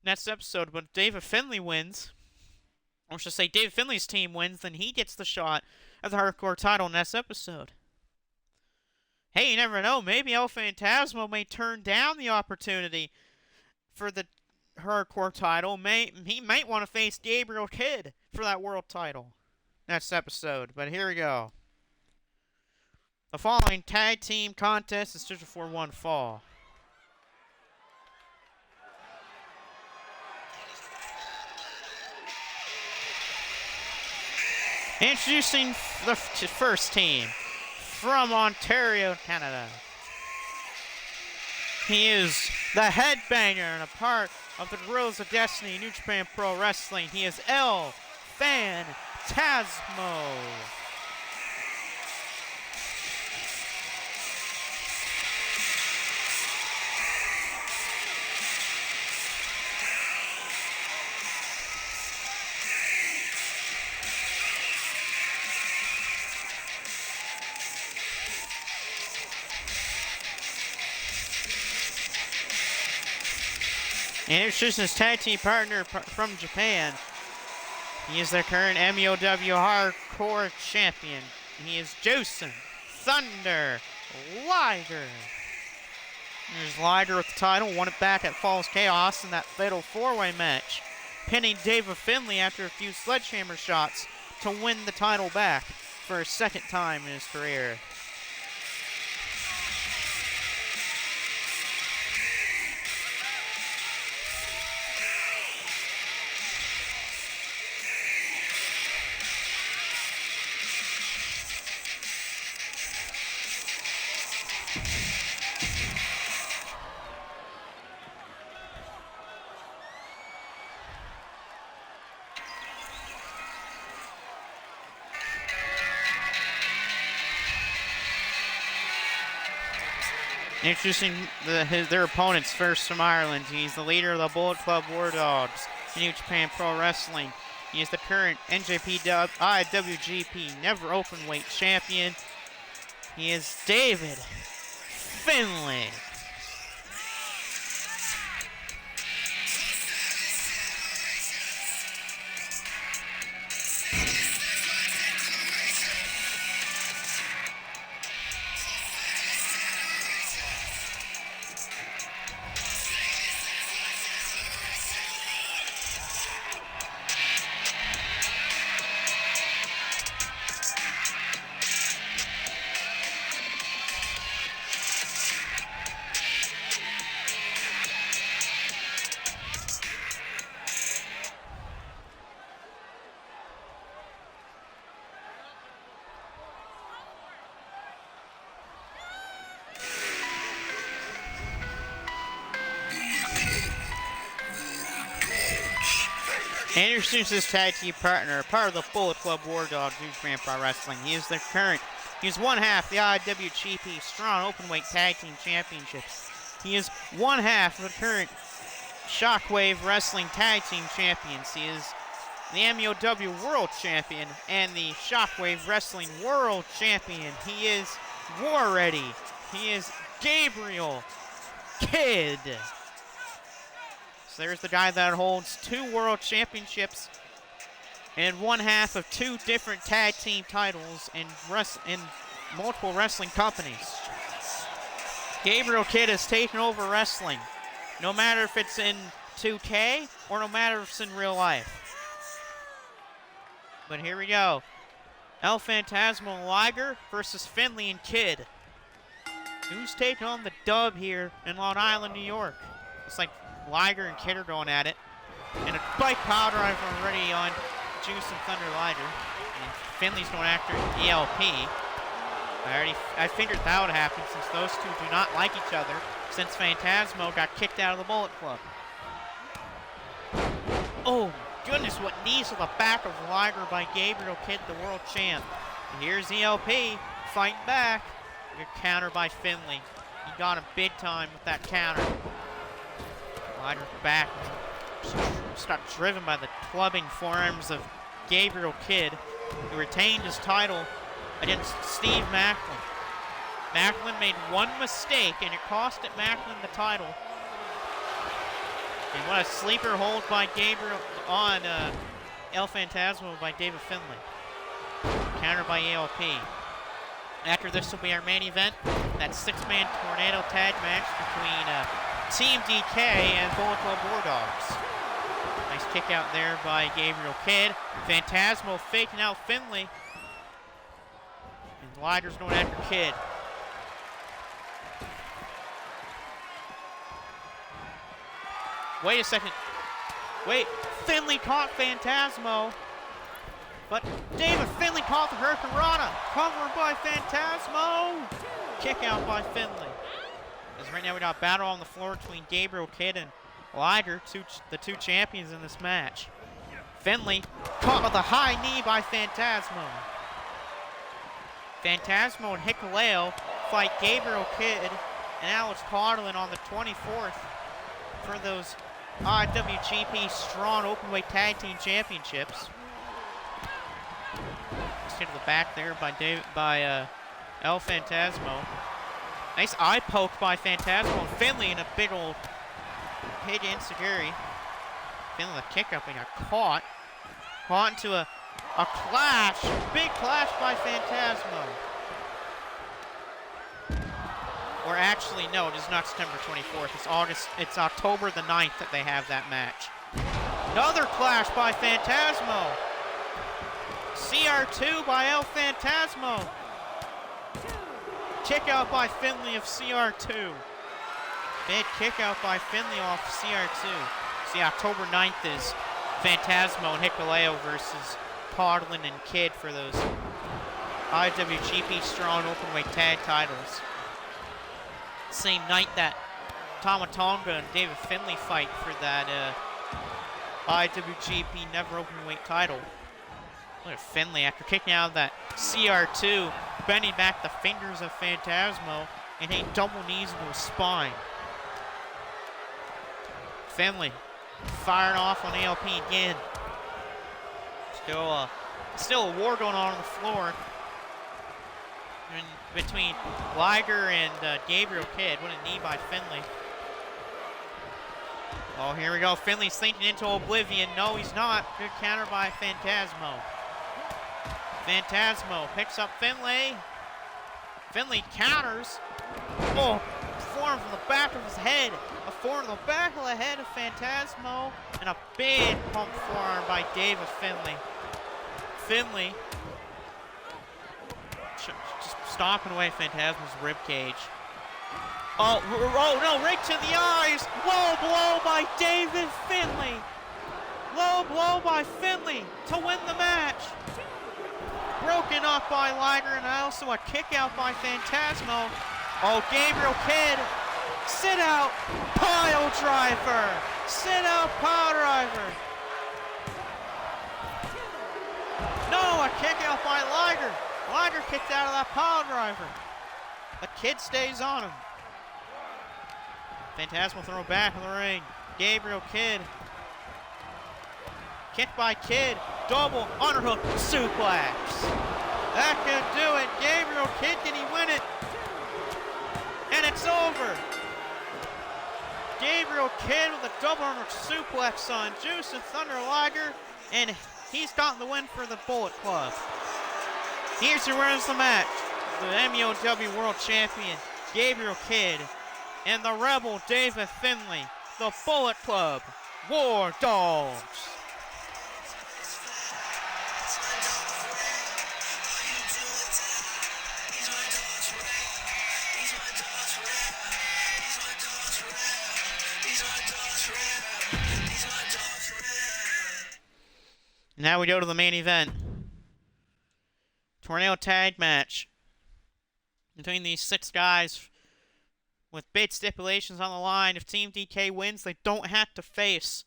next episode. But if David Finlay wins, or should I say David Finlay's team wins, then he gets the shot at the hardcore title next episode. Hey, you never know. Maybe El Phantasmo may turn down the opportunity for the hardcore title. He might want to face Gabriel Kidd for that world title next episode. But here we go. The following tag team contest is scheduled for one fall. Introducing the first team from Ontario, Canada. He is the headbanger and a part of the Guerrillas of Destiny, New Japan Pro Wrestling. He is El Phantasmo. And introducing his tag team partner from Japan. He is the current MEOW Hardcore Champion. He is Juice and Thunder Liger. There's Liger with the title, won it back at Falls Chaos in that fatal 4-way match, pinning David Finlay after a few sledgehammer shots to win the title back for a second time in his career. Introducing their opponents first from Ireland. He's the leader of the Bullet Club War Dogs in New Japan Pro Wrestling. He is the current NJPW IWGP Never Openweight Champion. He is David Finlay. Introduces his tag team partner, part of the Bullet Club War Dogs, New Japan Pro Wrestling. He's one half the IWGP Strong Openweight Tag Team Championships. He is one half of the current Shockwave Wrestling Tag Team Champions. He is the MOW World Champion and the Shockwave Wrestling World Champion. He is War Ready. He is Gabriel Kidd. So there's the guy that holds 2 world championships and one half of 2 different tag team titles in multiple wrestling companies. Gabriel Kidd has taken over wrestling, no matter if it's in 2K or no matter if it's in real life. But here we go. El Phantasmo and Liger versus Finley and Kidd. Who's taking on the dub here in Long Island, New York? It's like Liger and Kidd are going at it. And a bike power driver already on Juice and Thunder Liger. And Finley's going after ELP. I figured that would happen since those two do not like each other since Phantasmo got kicked out of the Bullet Club. Oh goodness, what knees to the back of Liger by Gabriel Kidd, the world champ. And here's ELP fighting back. Good counter by Finley. He got him big time with that counter. Liger's back. Just got driven by the clubbing forearms of Gabriel Kidd, who retained his title against Steve Macklin. Macklin made one mistake, and it costed Macklin the title. And what a sleeper hold by Gabriel on El Phantasmo by David Finley. Counter by ELP. After this will be our main event, that 6-man tornado tag match between Team DK and Bullet Club War Dogs. Nice kick out there by Gabriel Kidd. Phantasmo faking out Finley. And Liger's going after Kidd. Wait a second. Wait, Finley caught Phantasmo. But David Finley caught the Hurricane Rana. Covered by Phantasmo. Kick out by Finley. As right now we got a battle on the floor between Gabriel Kidd and Liger, the two champions in this match. Finley caught with a high knee by Phantasmo. Phantasmo and Hikuleo fight Gabriel Kidd and Alex Codlin on the 24th for those IWGP Strong Openweight Tag Team Championships. Let's get to the back there by El Phantasmo. Nice eye poke by Phantasmo and Finley in a big old hit enziguri. Finley with a kick up and got caught. Caught into a clash. Big clash by Phantasmo. Or actually, no, it is not September 24th. It's October the 9th that they have that match. Another clash by Phantasmo. CR2 by El Phantasmo. Kick out by Finley of CR2. Big kick out by Finley off CR2. See, October 9th is Phantasmo and Hikuleo versus Codlin and Kidd for those IWGP Strong Openweight Tag titles. Same night that Tama Tonga and David Finley fight for that IWGP Never Openweight title. Look at Finley after kicking out of that CR2, bending back the fingers of Phantasmo and a double knees into his spine. Finley firing off on ALP again. Still a war going on the floor between Liger and Gabriel Kidd. What a knee by Finley. Oh, here we go. Finley's sinking into oblivion. No, he's not. Good counter by Phantasmo. Phantasmo picks up Finley. Finley counters. Oh, forearm from the back of his head. A forearm from the back of the head of Phantasmo. And a big pump forearm by David Finley. Finley just stomping away Phantasmo's ribcage. Oh no, right to the eyes. Low blow by David Finley. Low blow by Finley to win the match. Broken up by Liger and also a kick out by Phantasmo. Oh, Gabriel Kidd. Sit out pile driver. Sit out pile driver. kick out by Liger. Liger kicked out of that pile driver. The Kid stays on him. Phantasmal throw back in the ring. Gabriel Kidd. Kick by Kidd. Double underhook suplex. That could do it. Gabriel Kidd, can he win it? And it's over. Gabriel Kidd with a double underhook suplex on Juice and Thunder Liger. And he's gotten the win for the Bullet Club. Here's your winners of the match. The MUOW World Champion, Gabriel Kidd, and the Rebel, David Finlay, the Bullet Club, War Dogs. Now we go to the main event. Tornado tag match between these 6 guys with big stipulations on the line. If Team DK wins, they don't have to face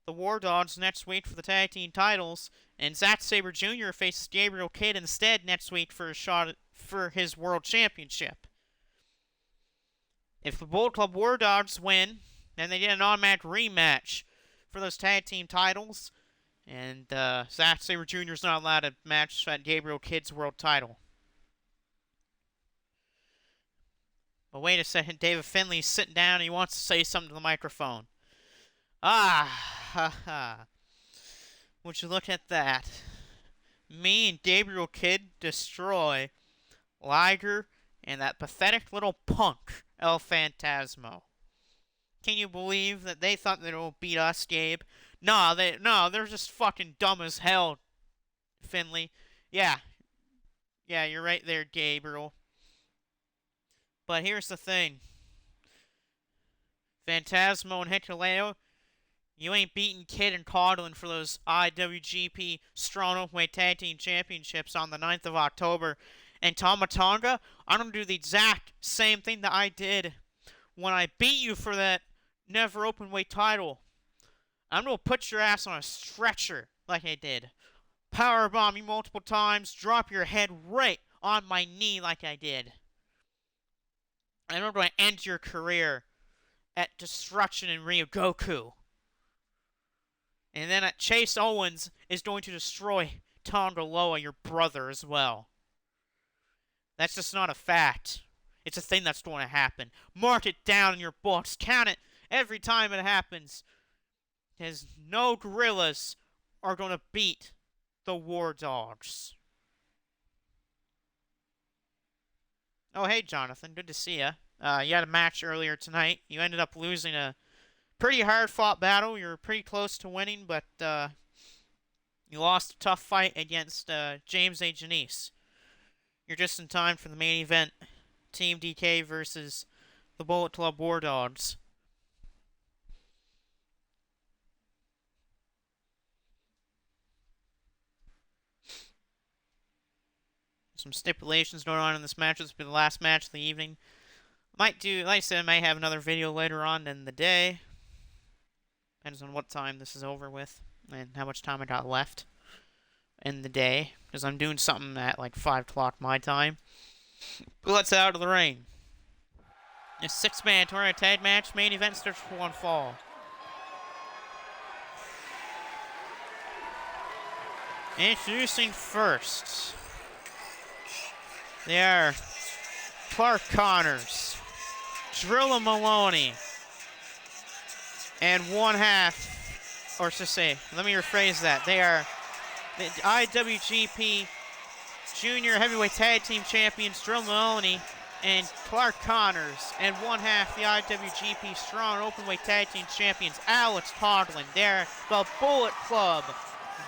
the War Dogs next week for the tag team titles, and Zack Sabre Jr. faces Gabriel Kidd instead next week for a shot for his World Championship. If the Bullet Club War Dogs win, then they get an automatic rematch for those tag team titles, and Zack Sabre Jr. is not allowed to match at Gabriel Kidd's world title. But wait a second, David Finlay's sitting down and he wants to say something to the microphone. Would you look at that? Me and Gabriel Kidd destroy Liger and that pathetic little punk, El Phantasmo. Can you believe that they thought they would beat us, Gabe? No, they're just fucking dumb as hell, Finlay. Yeah, you're right there, Gabriel. But here's the thing. Phantasmo and Hikuleo, you ain't beating Kidd and Coughlin for those IWGP Strong Openweight Tag Team Championships on the 9th of October. And Tama Tonga, I'm going to do the exact same thing that I did when I beat you for that Never Openweight title. I'm going to put your ass on a stretcher like I did. Powerbomb you multiple times, drop your head right on my knee like I did. And I'm going to end your career at Destruction in Ryogoku. And then Chase Owens is going to destroy Tonga Loa, your brother, as well. That's just not a fact. It's a thing that's going to happen. Mark it down in your books. Count it every time it happens. Because no gorillas are going to beat the War Dogs. Oh, hey, Jonathan. Good to see you. You had a match earlier tonight. You ended up losing a pretty hard-fought battle. You were pretty close to winning, but you lost a tough fight against James A. Janice. You're just in time for the main event. Team DK versus the Bullet Club War Dogs. Some stipulations going on in this match. This will be the last match of the evening. Might do, like I said, I might have another video later on in the day. Depends on what time this is over with and how much time I got left in the day. Because I'm doing something at like 5 o'clock my time. But let's out of the ring. A 6-man tournament tag match. Main event starts for one fall. Introducing first. They are Clark Connors, Drilla Maloney, and one half, or to say, let me rephrase that. They are the IWGP Junior Heavyweight Tag Team Champions, Drilla Maloney and Clark Connors, and one half the IWGP Strong Openweight Tag Team Champions, Alex Coughlin. They're the Bullet Club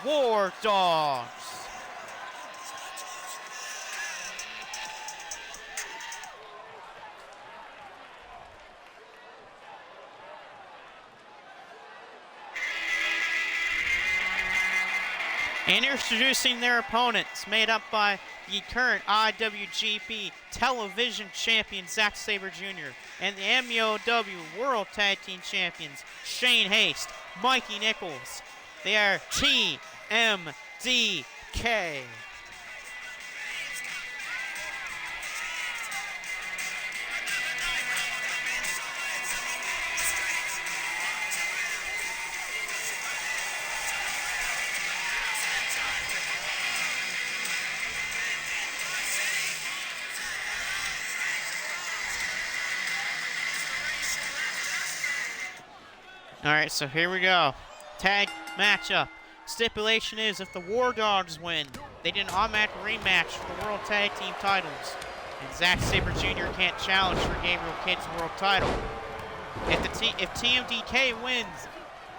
War Dogs. And introducing their opponents, made up by the current IWGP Television Champion Zack Sabre Jr. and the MUOW World Tag Team Champions Shane Haste, Mikey Nichols. They are TMDK. Alright, so here we go. Tag matchup. Stipulation is if the War Dogs win, they get an automatic rematch for the World Tag Team titles. And Zack Sabre Jr. can't challenge for Gabriel Kidd's world title. If TMDK wins,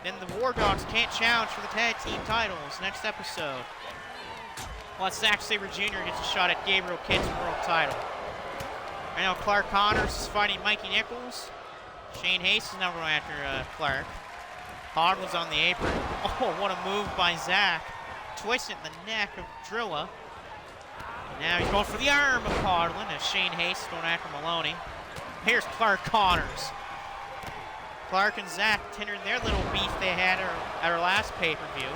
then the War Dogs can't challenge for the tag team titles next episode. Plus, Zack Sabre Jr. gets a shot at Gabriel Kidd's world title. Right now, Clark Connors is fighting Mikey Nichols. Shane Hayes is now going after Clark. Codlin's on the apron. Oh, what a move by Zack. Twisting the neck of Drilla. And now he's going for the arm of Codlin as Shane Hayes is going after Maloney. Here's Clark Connors. Clark and Zack tendered their little beef they had at our last pay-per-view.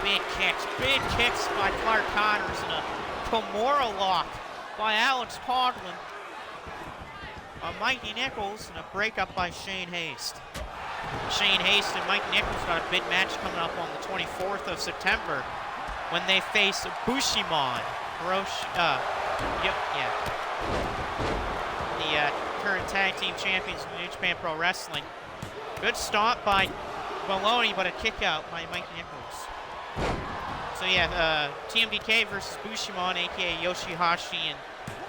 Big kicks by Clark Connors and a Kimura lock by Alex Codlin on Mikey Nichols and a breakup by Shane Hayes. Shane Hayes and Mikey Nichols got a big match coming up on the 24th of September when they face Bushimon. The current tag team champions in New Japan Pro Wrestling. Good stomp by Maloney, but a kick out by Mikey Nichols. So yeah, TMDK versus Bushimon, aka Yoshihashi and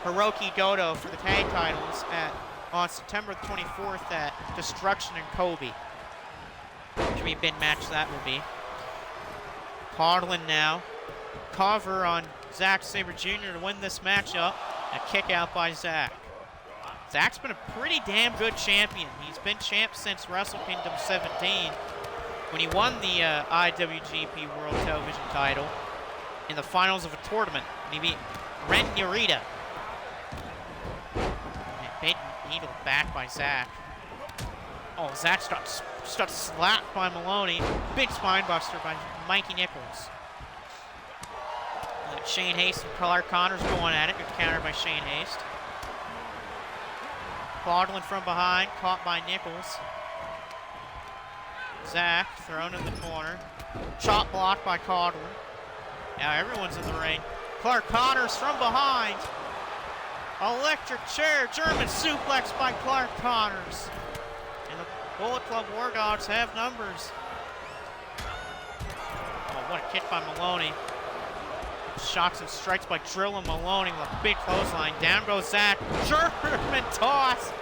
Hiroki Goto for the tag titles on September 24th at Destruction in Kobe. Should be a big match that will be. Codlin now. Cover on Zack Sabre Jr. to win this matchup. A kick out by Zack. Zack's been a pretty damn good champion. He's been champ since Wrestle Kingdom 17 when he won the IWGP World Television title in the finals of a tournament. And he beat Ren Narita. Big needle back by Zack. Oh, Zack starts slapped by Maloney. Big spine buster by Mikey Nichols. Shane Hayes and Clark Connors going at it. Good counter by Shane Hayes. Codlin from behind, caught by Nichols. Zack thrown in the corner. Chop block by Codlin. Now everyone's in the ring. Clark Connors from behind. Electric chair, German suplex by Clark Connors. And the Bullet Club War Dogs have numbers. Oh, what a kick by Maloney. Shots and strikes by Drilla Maloney with a big clothesline. Down goes Zack. German toss.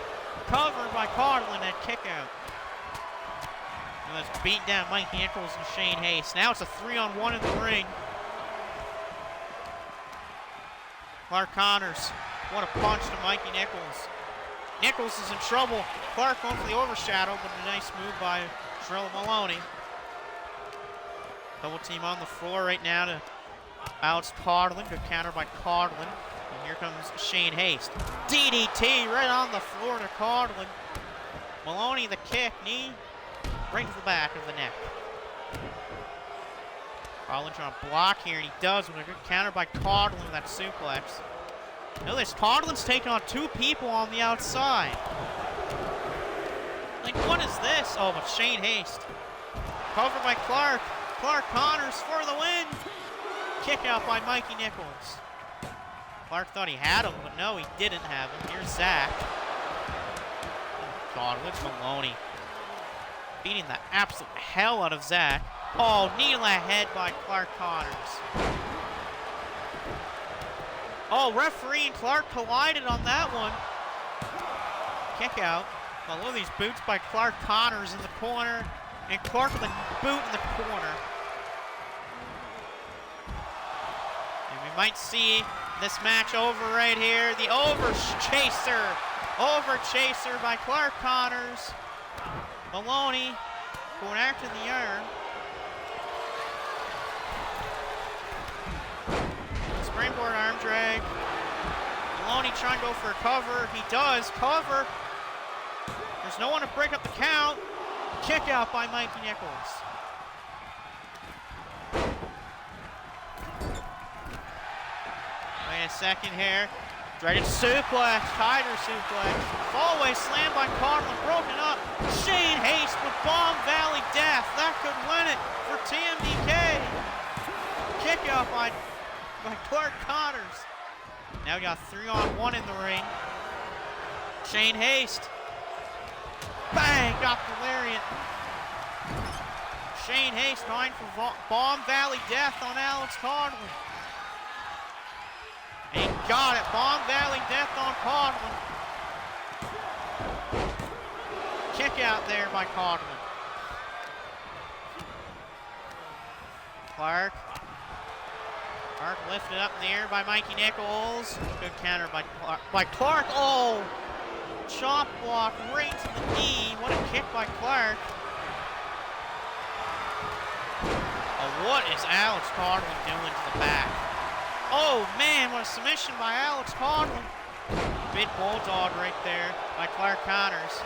Covered by Codlin and kick out. And let's beat down Mikey Nichols and Shane Hayes. Now it's a 3-on-1 in the ring. Clark Connors. What a punch to Mikey Nichols. Nichols is in trouble. Clark going for the overshadow, but a nice move by Drilla Maloney. Double team on the floor right now to Alex Codlin. Good counter by Codlin. And here comes Shane Hayes. DDT right on the floor to Codlin. Maloney the kick, knee, right to the back of the neck. Codlin trying to block here, and he does with a good counter by Codlin with that suplex. Notice Codlin's taking on two people on the outside. Like, what is this? Oh, but Shane Hayes. Covered by Clark. Clark Connors for the win. Kick out by Mikey Nichols. Clark thought he had him, but no, he didn't have him. Here's Zack. God, look at Maloney. Beating the absolute hell out of Zack. Oh, knee to the head by Clark Connors. Oh, referee and Clark collided on that one. Kick out. Well, look at these boots by Clark Connors in the corner. And Clark with a boot in the corner. And we might see this match over right here. The over chaser by Clark Connors. Maloney going after the arm. Springboard arm drag. Maloney trying to go for a cover. He does cover. There's no one to break up the count. Kick out by Mikey Nichols. Wait a second here. Dragon suplex, Tiger suplex. Fallaway slam by Codlin, broken up. Shane Hayes with Bomb Valley Death. That could win it for TMDK. Kick out by Clark Connors. Now we got 3-on-1 in the ring. Shane Hayes Bang! Got the lariat. Shane Haste going for Bomb Valley Death on Alex Conlon. And he got it. Bomb Valley Death on Conlon. Kick out there by Conlon. Clark lifted up in the air by Mikey Nichols. Good counter by Clark. Oh! Chop block right to the knee. What a kick by Clark. Oh, what is Alex Conlon doing to the back? Oh man, what a submission by Alex Conlon. Big bulldog right there by Clark Connors.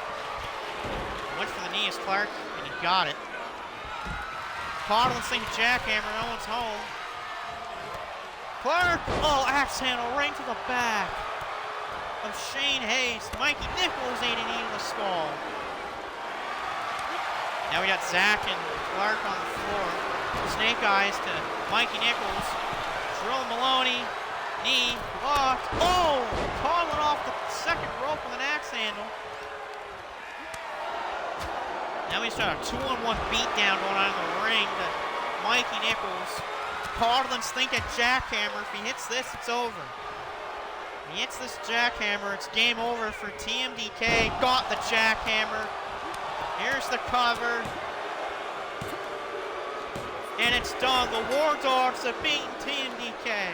Went for the knee as Clark, and he got it. Conlon's thinking jackhammer, no one's home. Clark, oh, axe handle right to the back of Shane Haste. Mikey Nichols ate a knee to the skull. Now we got Zach and Clark on the floor. Snake eyes to Mikey Nichols. Drill Maloney, knee, blocked. Oh, Conlon off the second rope with an axe handle. Now he's got a 2-on-1 beatdown going on in the ring to Mikey Nichols. Conlon's thinking jackhammer. If he hits this, it's over. If he hits this jackhammer, it's game over for TMDK. Got the jackhammer. Here's the cover. And it's done. The War Dogs have beaten TMDK.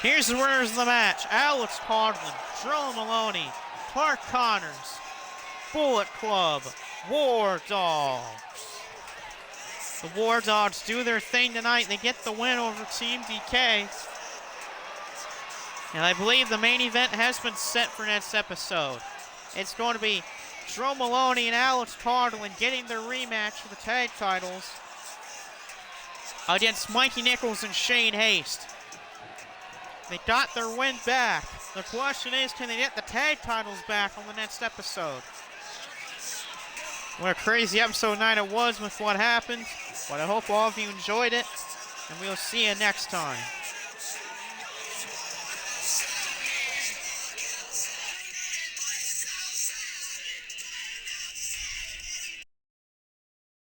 Here's the winners of the match. Alex Conlon, Drill Maloney, Clark Connors, Bullet Club, War Dogs. The War Dogs do their thing tonight. They get the win over Team DK. And I believe the main event has been set for next episode. It's going to be Drill Maloney and Alex Conlon getting their rematch for the tag titles against Mikey Nichols and Shane Haste. They got their win back. The question is, can they get the tag titles back on the next episode? What a crazy episode 9 it was with what happened. But I hope all of you enjoyed it. And we'll see you next time.